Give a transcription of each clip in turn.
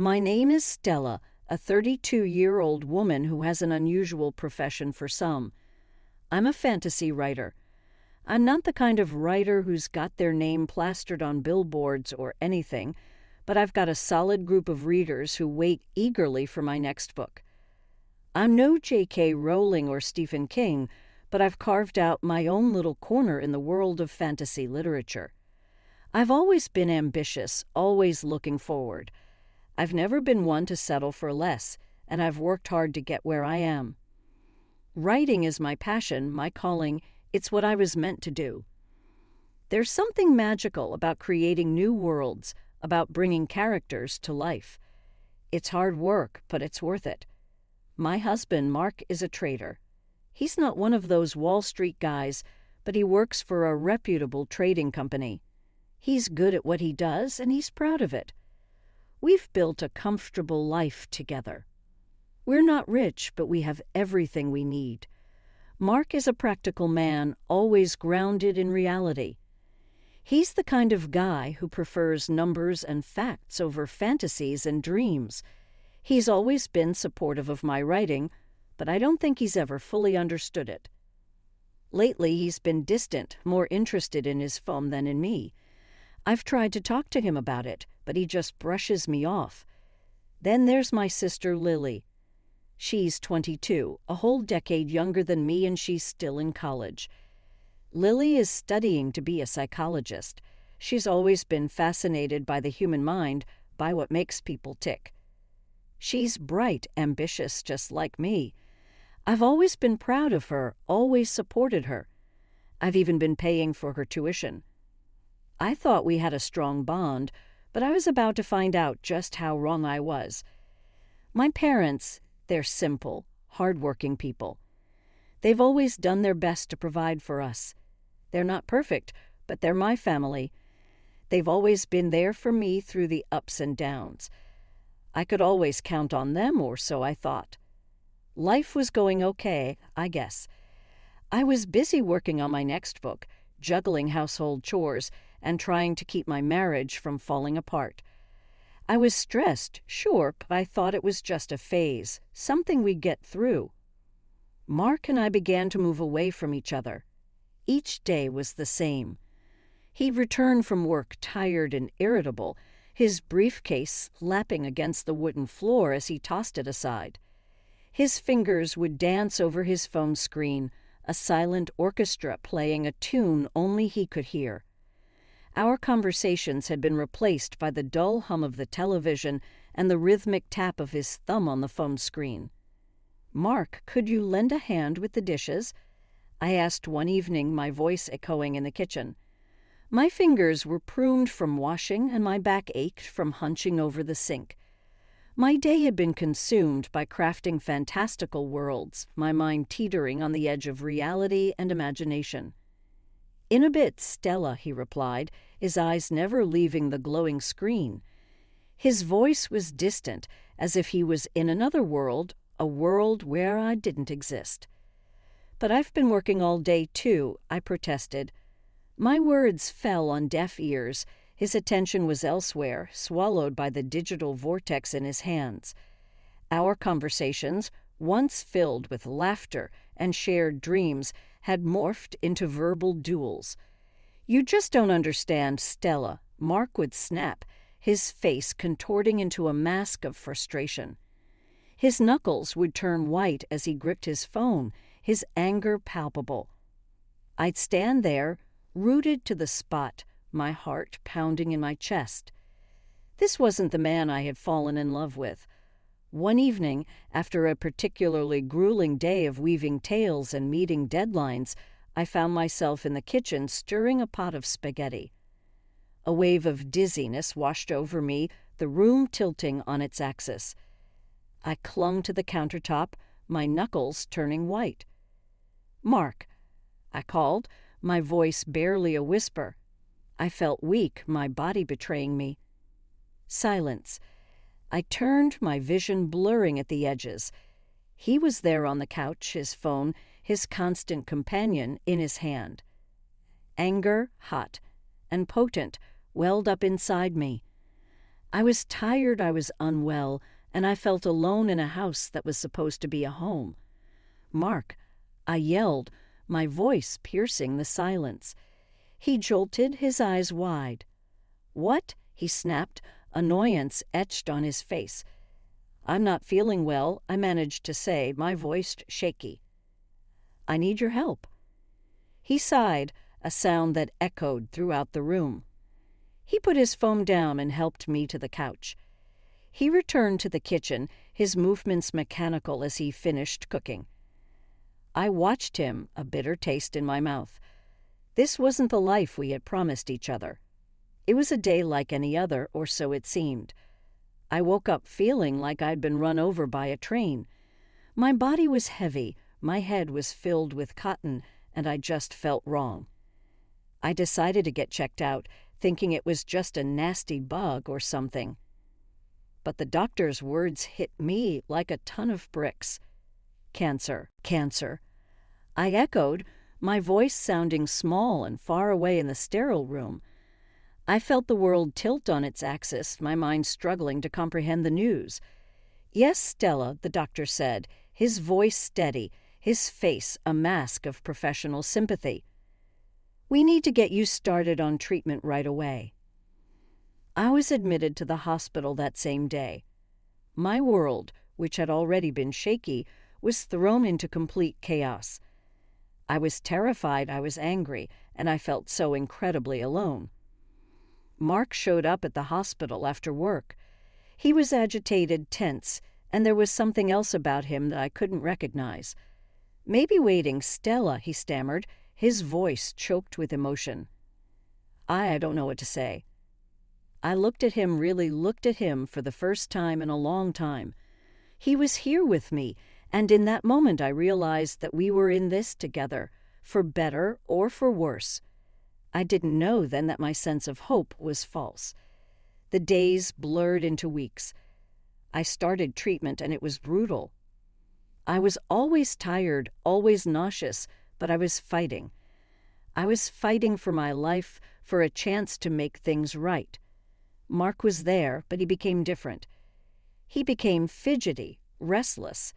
My name is Stella, a 32-year-old woman who has an unusual profession for some. I'm a fantasy writer. I'm not the kind of writer who's got their name plastered on billboards or anything, but I've got a solid group of readers who wait eagerly for my next book. I'm no J.K. Rowling or Stephen King, but I've carved out my own little corner in the world of fantasy literature. I've always been ambitious, always looking forward. I've never been one to settle for less, and I've worked hard to get where I am. Writing is my passion, my calling. It's what I was meant to do. There's something magical about creating new worlds, about bringing characters to life. It's hard work, but it's worth it. My husband, Mark, is a trader. He's not one of those Wall Street guys, but he works for a reputable trading company. He's good at what he does, and he's proud of it. We've built a comfortable life together. We're not rich, but we have everything we need. Mark is a practical man, always grounded in reality. He's the kind of guy who prefers numbers and facts over fantasies and dreams. He's always been supportive of my writing, but I don't think he's ever fully understood it. Lately, he's been distant, more interested in his phone than in me. I've tried to talk to him about it, but he just brushes me off. Then there's my sister Lily. She's 22, a whole decade younger than me, and she's still in college. Lily is studying to be a psychologist. She's always been fascinated by the human mind, by what makes people tick. She's bright, ambitious, just like me. I've always been proud of her, always supported her. I've even been paying for her tuition. I thought we had a strong bond, but I was about to find out just how wrong I was. My parents, they're simple, hard-working people. They've always done their best to provide for us. They're not perfect, but they're my family. They've always been there for me through the ups and downs. I could always count on them, or so I thought. Life was going okay, I guess. I was busy working on my next book, juggling household chores, and trying to keep my marriage from falling apart. I was stressed, sure, but I thought it was just a phase, something we'd get through. Mark and I began to move away from each other. Each day was the same. He'd return from work tired and irritable, his briefcase slapping against the wooden floor as he tossed it aside. His fingers would dance over his phone screen, a silent orchestra playing a tune only he could hear. Our conversations had been replaced by the dull hum of the television and the rhythmic tap of his thumb on the phone screen. "Mark, could you lend a hand with the dishes?" I asked one evening, my voice echoing in the kitchen. My fingers were pruned from washing, and my back ached from hunching over the sink. My day had been consumed by crafting fantastical worlds, my mind teetering on the edge of reality and imagination. "In a bit, Stella," he replied, his eyes never leaving the glowing screen. His voice was distant, as if he was in another world, a world where I didn't exist. "But I've been working all day, too," I protested. My words fell on deaf ears. His attention was elsewhere, swallowed by the digital vortex in his hands. Our conversations, once filled with laughter and shared dreams, had morphed into verbal duels. "You just don't understand, Stella," Mark would snap, his face contorting into a mask of frustration. His knuckles would turn white as he gripped his phone, his anger palpable. I'd stand there, rooted to the spot, my heart pounding in my chest. This wasn't the man I had fallen in love with. One evening, after a particularly grueling day of weaving tales and meeting deadlines, I found myself in the kitchen stirring a pot of spaghetti. A wave of dizziness washed over me, the room tilting on its axis. I clung to the countertop, my knuckles turning white. "Mark," I called, my voice barely a whisper. I felt weak, my body betraying me. Silence. I turned, my vision blurring at the edges. He was there on the couch, his phone, his constant companion, in his hand. Anger, hot and potent, welled up inside me. I was tired, I was unwell, and I felt alone in a house that was supposed to be a home. "Mark," I yelled, my voice piercing the silence. He jolted, his eyes wide. "What?" he snapped, annoyance etched on his face. "I'm not feeling well," I managed to say, my voice shaky. "I need your help." He sighed, a sound that echoed throughout the room. He put his phone down and helped me to the couch. He returned to the kitchen, his movements mechanical as he finished cooking. I watched him, a bitter taste in my mouth. This wasn't the life we had promised each other. It was a day like any other, or so it seemed. I woke up feeling like I'd been run over by a train. My body was heavy, my head was filled with cotton, and I just felt wrong. I decided to get checked out, thinking it was just a nasty bug or something. But the doctor's words hit me like a ton of bricks. "Cancer, cancer." I echoed, my voice sounding small and far away in the sterile room. I felt the world tilt on its axis, my mind struggling to comprehend the news. "Yes, Stella," the doctor said, his voice steady, his face a mask of professional sympathy. "We need to get you started on treatment right away." I was admitted to the hospital that same day. My world, which had already been shaky, was thrown into complete chaos. I was terrified, I was angry, and I felt so incredibly alone. Mark showed up at the hospital after work. He was agitated, tense, and there was something else about him that I couldn't recognize. "Maybe waiting, Stella," he stammered, his voice choked with emotion. I don't know what to say. I really looked at him for the first time in a long time. He was here with me, and in that moment I realized that we were in this together, for better or for worse. I didn't know then that my sense of hope was false. The days blurred into weeks. I started treatment and it was brutal. I was always tired, always nauseous, but I was fighting. I was fighting for my life, for a chance to make things right. Mark was there, but he became different. He became fidgety, restless.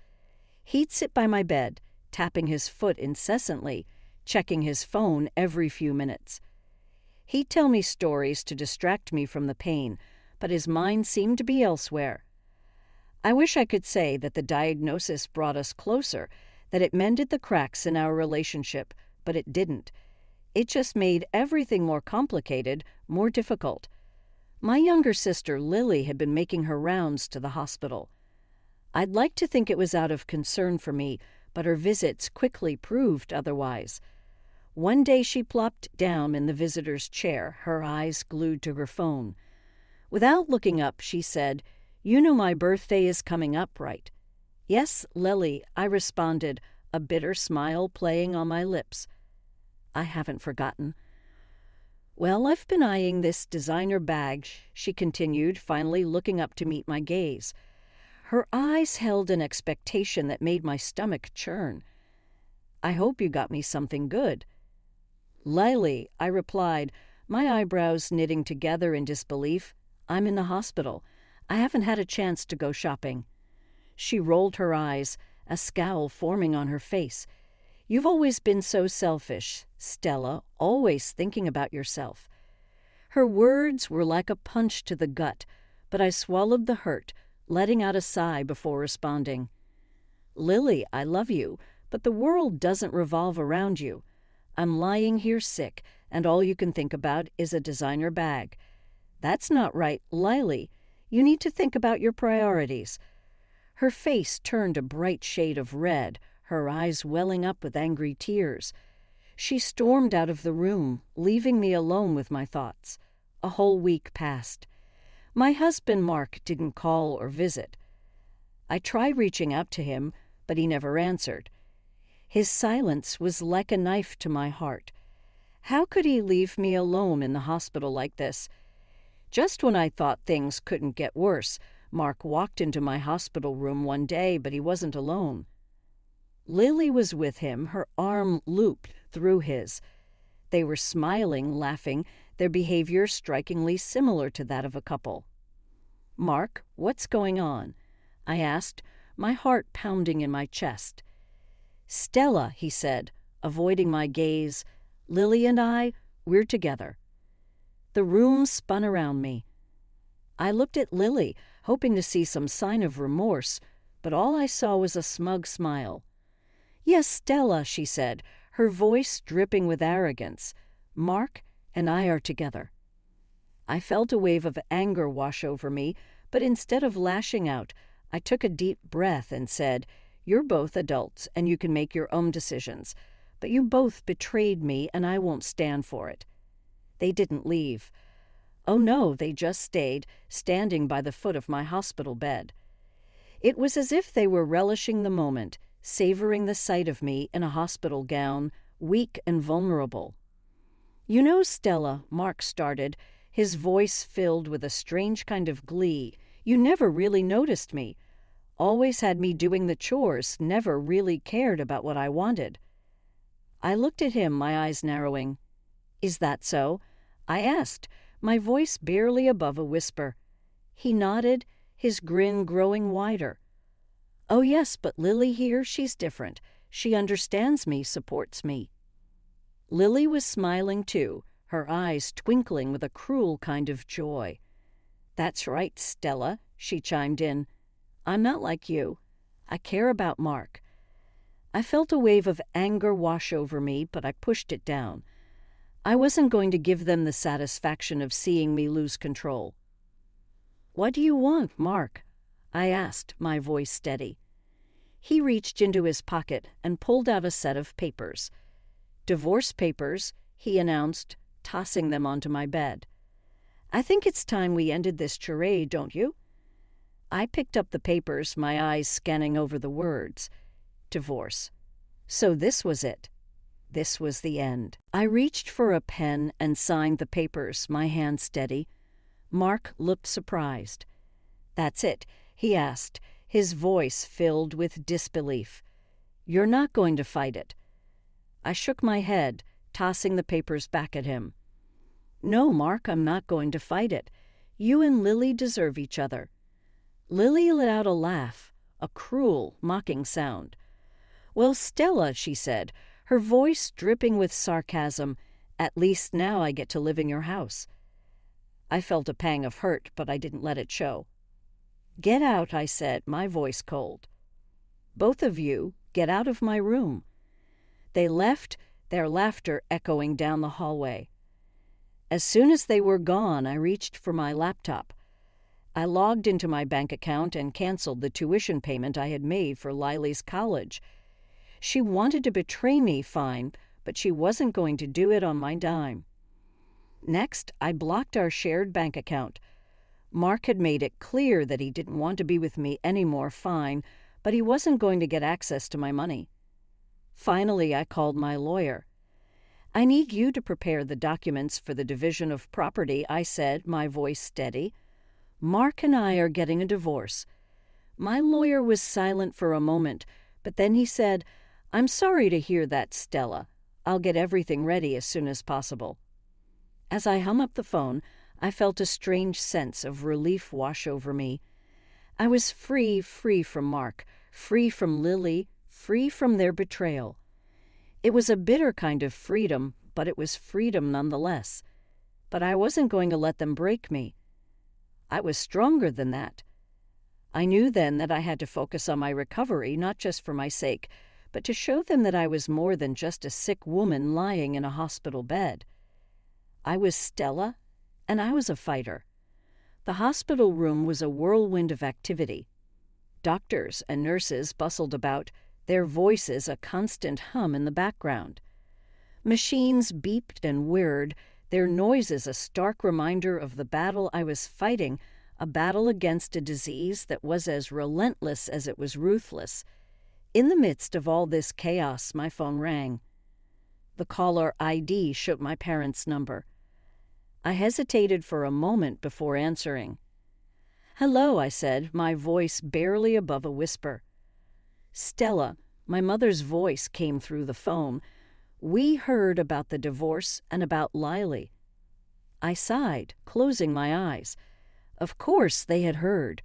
He'd sit by my bed, tapping his foot incessantly, checking his phone every few minutes. He'd tell me stories to distract me from the pain, but his mind seemed to be elsewhere. I wish I could say that the diagnosis brought us closer, that it mended the cracks in our relationship, but it didn't. It just made everything more complicated, more difficult. My younger sister, Lily, had been making her rounds to the hospital. I'd like to think it was out of concern for me, but her visits quickly proved otherwise. One day she plopped down in the visitor's chair, her eyes glued to her phone. Without looking up, she said, "You know my birthday is coming up, right?" "Yes, Lily," I responded, a bitter smile playing on my lips. "I haven't forgotten." "Well, I've been eyeing this designer bag," she continued, finally looking up to meet my gaze. Her eyes held an expectation that made my stomach churn. "I hope you got me something good." "Lily," I replied, my eyebrows knitting together in disbelief, "I'm in the hospital. I haven't had a chance to go shopping." She rolled her eyes, a scowl forming on her face. "You've always been so selfish, Stella, always thinking about yourself." Her words were like a punch to the gut, but I swallowed the hurt, letting out a sigh before responding. "Lily, I love you, but the world doesn't revolve around you. I'm lying here sick, and all you can think about is a designer bag. That's not right, Lily. You need to think about your priorities." Her face turned a bright shade of red, her eyes welling up with angry tears. She stormed out of the room, leaving me alone with my thoughts. A whole week passed. My husband, Mark, didn't call or visit. I tried reaching out to him, but he never answered. His silence was like a knife to my heart. How could he leave me alone in the hospital like this? Just when I thought things couldn't get worse, Mark walked into my hospital room one day, but he wasn't alone. Lily was with him, her arm looped through his. They were smiling, laughing, their behavior strikingly similar to that of a couple. "Mark, what's going on?" I asked, my heart pounding in my chest. "Stella," he said, avoiding my gaze. "Lily and I, we're together." The room spun around me. I looked at Lily, hoping to see some sign of remorse, but all I saw was a smug smile. "Yes, Stella," she said, her voice dripping with arrogance. "Mark and I are together." I felt a wave of anger wash over me, but instead of lashing out, I took a deep breath and said, "You're both adults and you can make your own decisions, but you both betrayed me and I won't stand for it." They didn't leave. Oh no, they just stayed, standing by the foot of my hospital bed. It was as if they were relishing the moment, savoring the sight of me in a hospital gown, weak and vulnerable. "You know, Stella," Mark started, his voice filled with a strange kind of glee, "you never really noticed me. Always had me doing the chores, never really cared about what I wanted." I looked at him, my eyes narrowing. "Is that so?" I asked, my voice barely above a whisper. He nodded, his grin growing wider. "Oh yes, but Lily here, she's different. She understands me, supports me." Lily was smiling too, her eyes twinkling with a cruel kind of joy. "That's right, Stella," she chimed in. "I'm not like you. I care about Mark." I felt a wave of anger wash over me, but I pushed it down. I wasn't going to give them the satisfaction of seeing me lose control. "What do you want, Mark?" I asked, my voice steady. He reached into his pocket and pulled out a set of papers. "Divorce papers," he announced, tossing them onto my bed. "I think it's time we ended this charade, don't you?" I picked up the papers, my eyes scanning over the words. Divorce. So this was it. This was the end. I reached for a pen and signed the papers, my hand steady. Mark looked surprised. "That's it?" he asked, his voice filled with disbelief. "You're not going to fight it?" I shook my head, tossing the papers back at him. "No, Mark, I'm not going to fight it. You and Lily deserve each other." Lily let out a laugh, a cruel, mocking sound. "Well, Stella," she said, her voice dripping with sarcasm, "at least now I get to live in your house." I felt a pang of hurt, but I didn't let it show. "Get out," I said, my voice cold. "Both of you, get out of my room." They left, their laughter echoing down the hallway. As soon as they were gone, I reached for my laptop. I logged into my bank account and canceled the tuition payment I had made for Lily's college. She wanted to betray me, fine, but she wasn't going to do it on my dime. Next, I blocked our shared bank account. Mark had made it clear that he didn't want to be with me anymore, fine, but he wasn't going to get access to my money. Finally, I called my lawyer. "I need you to prepare the documents for the division of property," I said, my voice steady. "Mark and I are getting a divorce." My lawyer was silent for a moment, but then he said, "I'm sorry to hear that, Stella. I'll get everything ready as soon as possible." As I hung up the phone, I felt a strange sense of relief wash over me. I was free from Mark, free from Lily, free from their betrayal. It was a bitter kind of freedom, but it was freedom nonetheless. But I wasn't going to let them break me. I was stronger than that. I knew then that I had to focus on my recovery, not just for my sake, but to show them that I was more than just a sick woman lying in a hospital bed. I was Stella, and I was a fighter. The hospital room was a whirlwind of activity. Doctors and nurses bustled about, their voices a constant hum in the background. Machines beeped and whirred, their noises a stark reminder of the battle I was fighting, a battle against a disease that was as relentless as it was ruthless. In the midst of all this chaos, my phone rang. The caller ID showed my parents' number. I hesitated for a moment before answering. "Hello," I said, my voice barely above a whisper. "Stella," my mother's voice came through the phone. "We heard about the divorce and about Lily." I sighed, closing my eyes. Of course they had heard.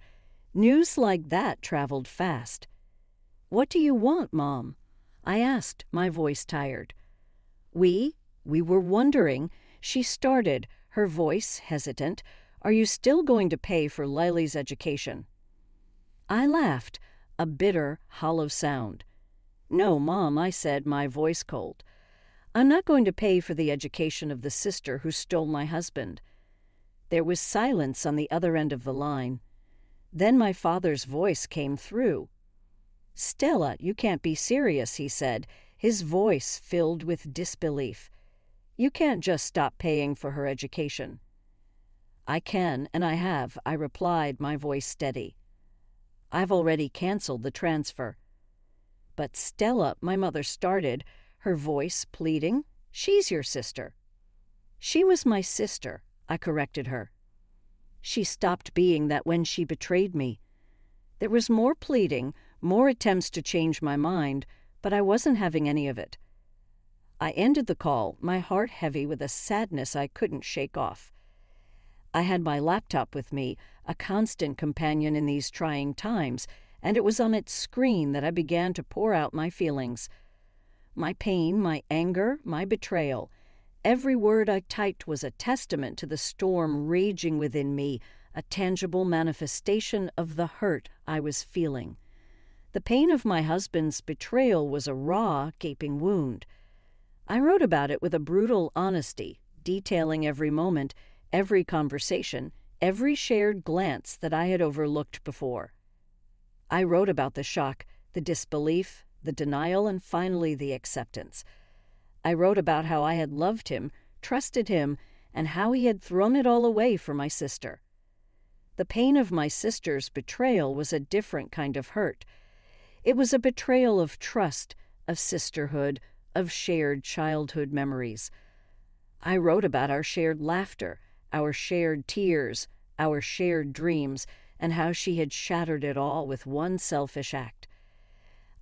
News like that traveled fast. "What do you want, Mom?" I asked, my voice tired. We were wondering," she started, her voice hesitant. "Are you still going to pay for Lily's education?" I laughed, a bitter, hollow sound. "No, Mom," I said, my voice cold. "I'm not going to pay for the education of the sister who stole my husband." There was silence on the other end of the line. Then my father's voice came through. "Stella, you can't be serious," he said, his voice filled with disbelief. "You can't just stop paying for her education." "I can, and I have," I replied, my voice steady. "I've already canceled the transfer." "But Stella," my mother started, her voice pleading, "she's your sister." "She was my sister," I corrected her. "She stopped being that when she betrayed me." There was more pleading, more attempts to change my mind, but I wasn't having any of it. I ended the call, my heart heavy with a sadness I couldn't shake off. I had my laptop with me, a constant companion in these trying times, and it was on its screen that I began to pour out my feelings. My pain, my anger, my betrayal. Every word I typed was a testament to the storm raging within me, a tangible manifestation of the hurt I was feeling. The pain of my husband's betrayal was a raw, gaping wound. I wrote about it with a brutal honesty, detailing every moment, every conversation, every shared glance that I had overlooked before. I wrote about the shock, the disbelief, the denial, and finally the acceptance. I wrote about how I had loved him, trusted him, and how he had thrown it all away for my sister. The pain of my sister's betrayal was a different kind of hurt. It was a betrayal of trust, of sisterhood, of shared childhood memories. I wrote about our shared laughter, our shared tears, our shared dreams, and how she had shattered it all with one selfish act.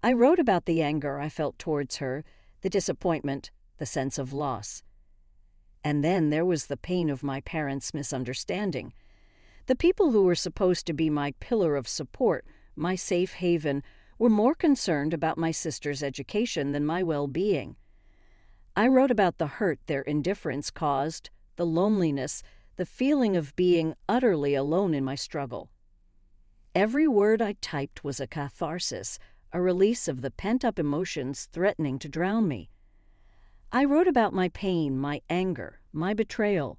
I wrote about the anger I felt towards her, the disappointment, the sense of loss. And then there was the pain of my parents' misunderstanding. The people who were supposed to be my pillar of support, my safe haven, were more concerned about my sister's education than my well-being. I wrote about the hurt their indifference caused, the loneliness, the feeling of being utterly alone in my struggle. Every word I typed was a catharsis, a release of the pent-up emotions threatening to drown me. I wrote about my pain, my anger, my betrayal,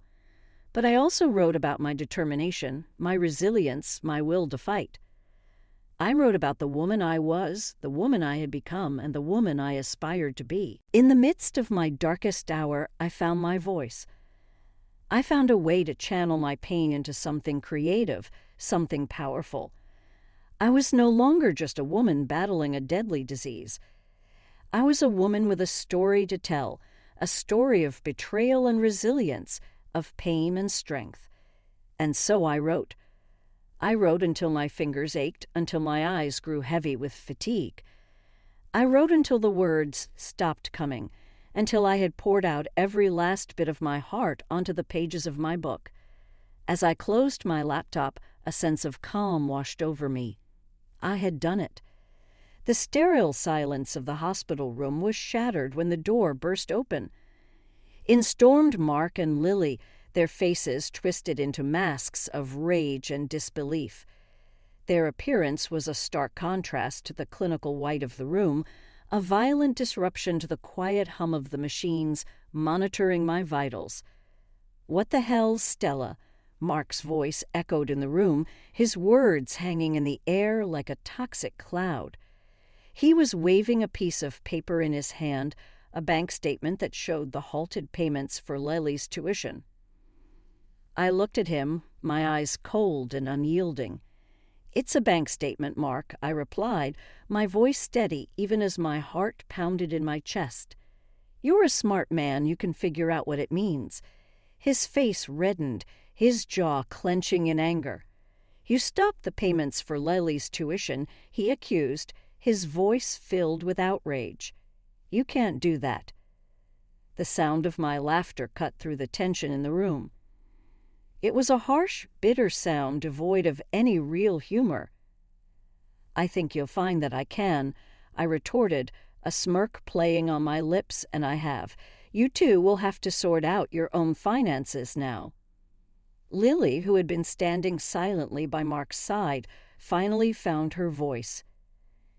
but I also wrote about my determination, my resilience, my will to fight. I wrote about the woman I was, the woman I had become, and the woman I aspired to be. In the midst of my darkest hour, I found my voice. I found a way to channel my pain into something creative, something powerful. I was no longer just a woman battling a deadly disease. I was a woman with a story to tell, a story of betrayal and resilience, of pain and strength. And so I wrote. I wrote until my fingers ached, until my eyes grew heavy with fatigue. I wrote until the words stopped coming, until I had poured out every last bit of my heart onto the pages of my book. As I closed my laptop, a sense of calm washed over me. I had done it. The sterile silence of the hospital room was shattered when the door burst open. In stormed Mark and Lily, their faces twisted into masks of rage and disbelief. Their appearance was a stark contrast to the clinical white of the room, a violent disruption to the quiet hum of the machines monitoring my vitals. "What the hell, Stella?" Mark's voice echoed in the room, his words hanging in the air like a toxic cloud. He was waving a piece of paper in his hand, a bank statement that showed the halted payments for Lily's tuition. I looked at him, my eyes cold and unyielding. "It's a bank statement, Mark," I replied, my voice steady even as my heart pounded in my chest. "You're a smart man, you can figure out what it means." His face reddened, his jaw clenching in anger. "You stopped the payments for Lily's tuition," he accused, his voice filled with outrage. "You can't do that." The sound of my laughter cut through the tension in the room. It was a harsh, bitter sound devoid of any real humor. "I think you'll find that I can," I retorted, a smirk playing on my lips, and I have. "You two will have to sort out your own finances now." Lily, who had been standing silently by Mark's side, finally found her voice.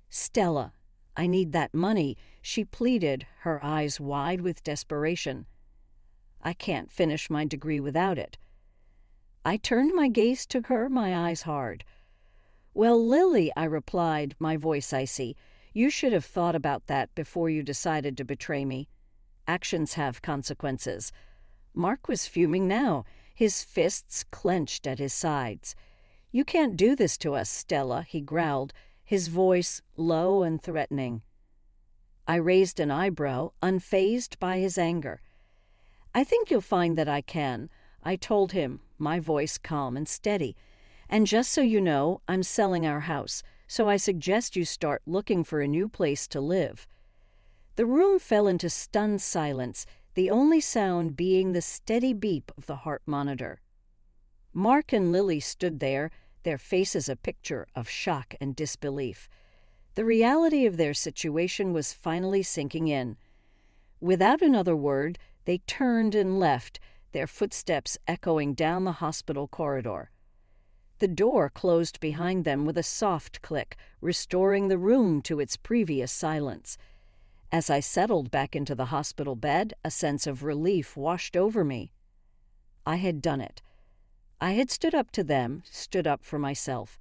"Stella, I need that money," she pleaded, her eyes wide with desperation. "I can't finish my degree without it." I turned my gaze to her, my eyes hard. "Well, Lily," I replied, my voice icy, "you should have thought about that before you decided to betray me. Actions have consequences." Mark was fuming now, his fists clenched at his sides. "You can't do this to us, Stella," he growled, his voice low and threatening. I raised an eyebrow, unfazed by his anger. "I think you'll find that I can," I told him, my voice calm and steady. "And just so you know, I'm selling our house, so I suggest you start looking for a new place to live." The room fell into stunned silence, the only sound being the steady beep of the heart monitor. Mark and Lily stood there, their faces a picture of shock and disbelief. The reality of their situation was finally sinking in. Without another word, they turned and left, their footsteps echoing down the hospital corridor. The door closed behind them with a soft click, restoring the room to its previous silence. As I settled back into the hospital bed, a sense of relief washed over me. I had done it. I had stood up to them, stood up for myself.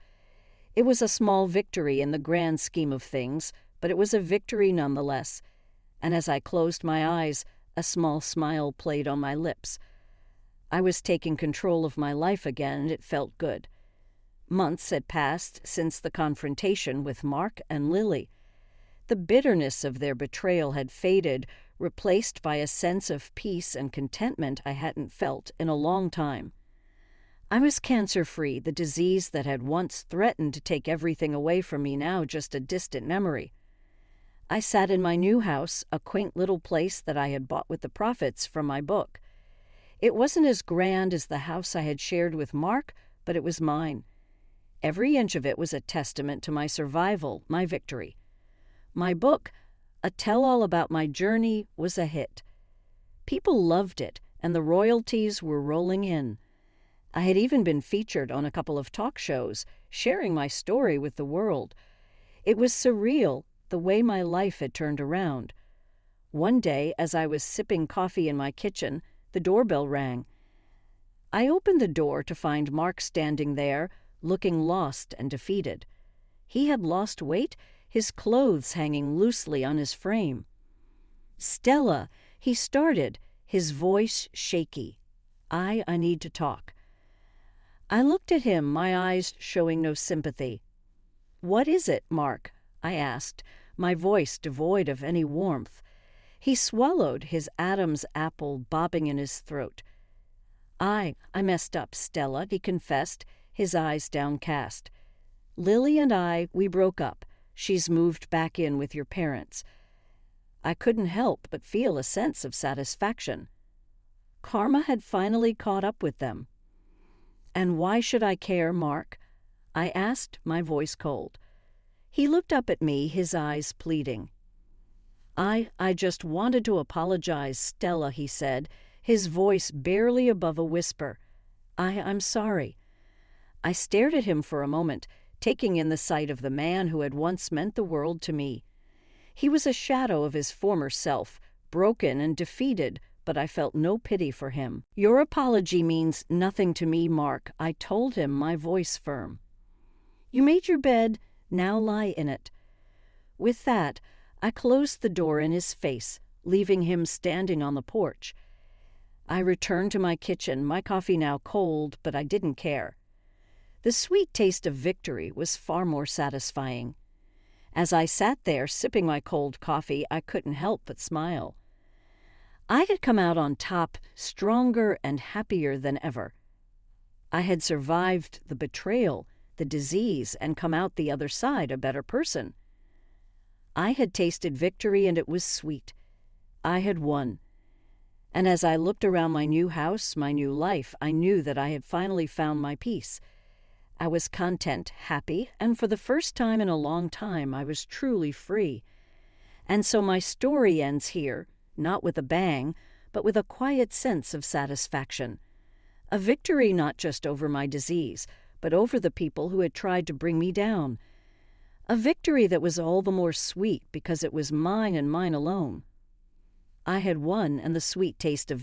It was a small victory in the grand scheme of things, but it was a victory nonetheless. And as I closed my eyes, a small smile played on my lips. I was taking control of my life again, and it felt good. Months had passed since the confrontation with Mark and Lily. The bitterness of their betrayal had faded, replaced by a sense of peace and contentment I hadn't felt in a long time. I was cancer-free, the disease that had once threatened to take everything away from me now just a distant memory. I sat in my new house, a quaint little place that I had bought with the profits from my book. It wasn't as grand as the house I had shared with Mark, but it was mine. Every inch of it was a testament to my survival, my victory. My book, a tell-all about my journey, was a hit. People loved it, and the royalties were rolling in. I had even been featured on a couple of talk shows, sharing my story with the world. It was surreal, the way my life had turned around. One day, as I was sipping coffee in my kitchen, the doorbell rang. I opened the door to find Mark standing there, looking lost and defeated. He had lost weight, his clothes hanging loosely on his frame. "Stella," he started, his voice shaky. I need to talk." I looked at him, my eyes showing no sympathy. "What is it, Mark?" I asked, my voice devoid of any warmth. He swallowed, his Adam's apple bobbing in his throat. I messed up, Stella," he confessed, his eyes downcast. "Lily and we broke up. She's moved back in with your parents." I couldn't help but feel a sense of satisfaction. Karma had finally caught up with them. "And why should I care, Mark?" I asked, my voice cold. He looked up at me, his eyes pleading. I just wanted to apologize, Stella," he said, his voice barely above a whisper. I'm sorry." I stared at him for a moment, taking in the sight of the man who had once meant the world to me. He was a shadow of his former self, broken and defeated, but I felt no pity for him. "Your apology means nothing to me, Mark," I told him, my voice firm. "You made your bed, now lie in it." With that, I closed the door in his face, leaving him standing on the porch. I returned to my kitchen, my coffee now cold, but I didn't care. The sweet taste of victory was far more satisfying. As I sat there sipping my cold coffee, I couldn't help but smile. I had come out on top, stronger and happier than ever. I had survived the betrayal, the disease, and come out the other side a better person. I had tasted victory, and it was sweet. I had won. And as I looked around my new house, my new life, I knew that I had finally found my peace. I was content, happy, and for the first time in a long time, I was truly free. And so my story ends here, not with a bang, but with a quiet sense of satisfaction. A victory not just over my disease, but over the people who had tried to bring me down. A victory that was all the more sweet because it was mine and mine alone. I had won, and the sweet taste of